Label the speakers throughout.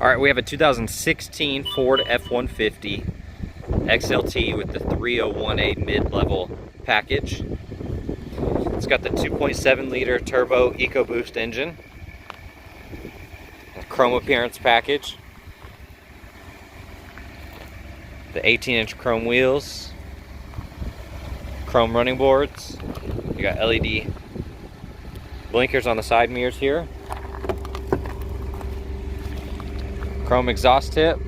Speaker 1: All right, we have a 2016 Ford F-150 XLT with the 301A mid-level package. It's got the 2.7 liter turbo EcoBoost engine, a chrome appearance package, the 18-inch chrome wheels, chrome running boards. You got LED blinkers on the side mirrors here, chrome exhaust tip,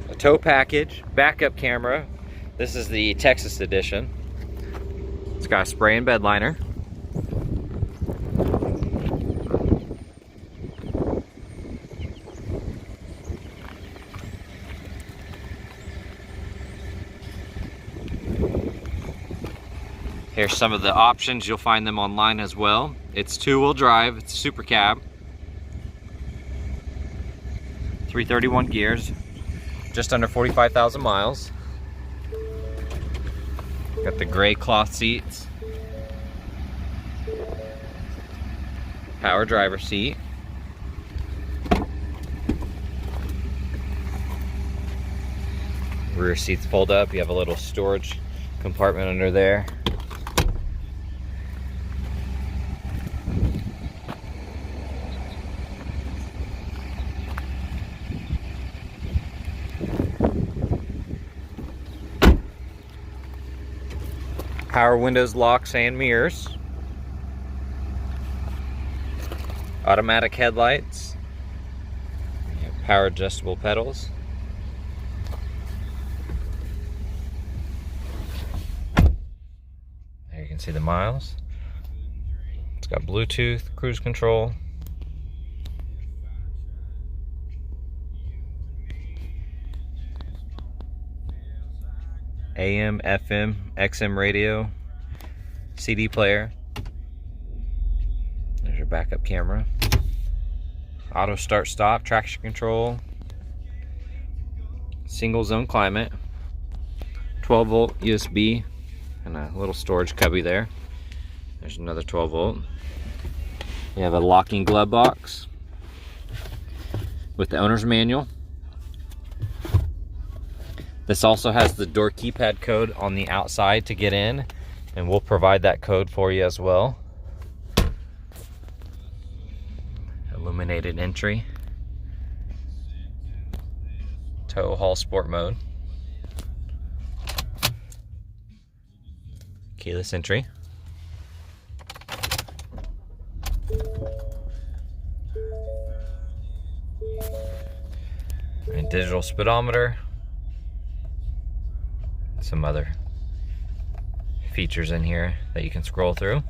Speaker 1: a tow package, backup camera. This is the Texas edition. It's got a spray and bed liner. Here's some of the options. You'll find them online as well. It's two-wheel drive, it's SUPERCAB, 331 gears, just under 45,000 miles. Got the gray cloth seats, power driver seat, rear seats fold up. You have a little storage compartment under there. Power windows, locks, and mirrors. Automatic headlights. Power adjustable pedals. There you can see the miles. It's got Bluetooth, cruise control. AM, FM, XM radio, CD player. There's your backup camera. Auto start stop, traction control, single zone climate, 12 volt USB, and a little storage cubby there. There's another 12 volt. You have a locking glove box with the owner's manual. This also has the door keypad code on the outside to get in, and we'll provide that code for you as well. Illuminated entry. Tow haul sport mode. Keyless entry. And digital speedometer. Some other features in here that you can scroll through.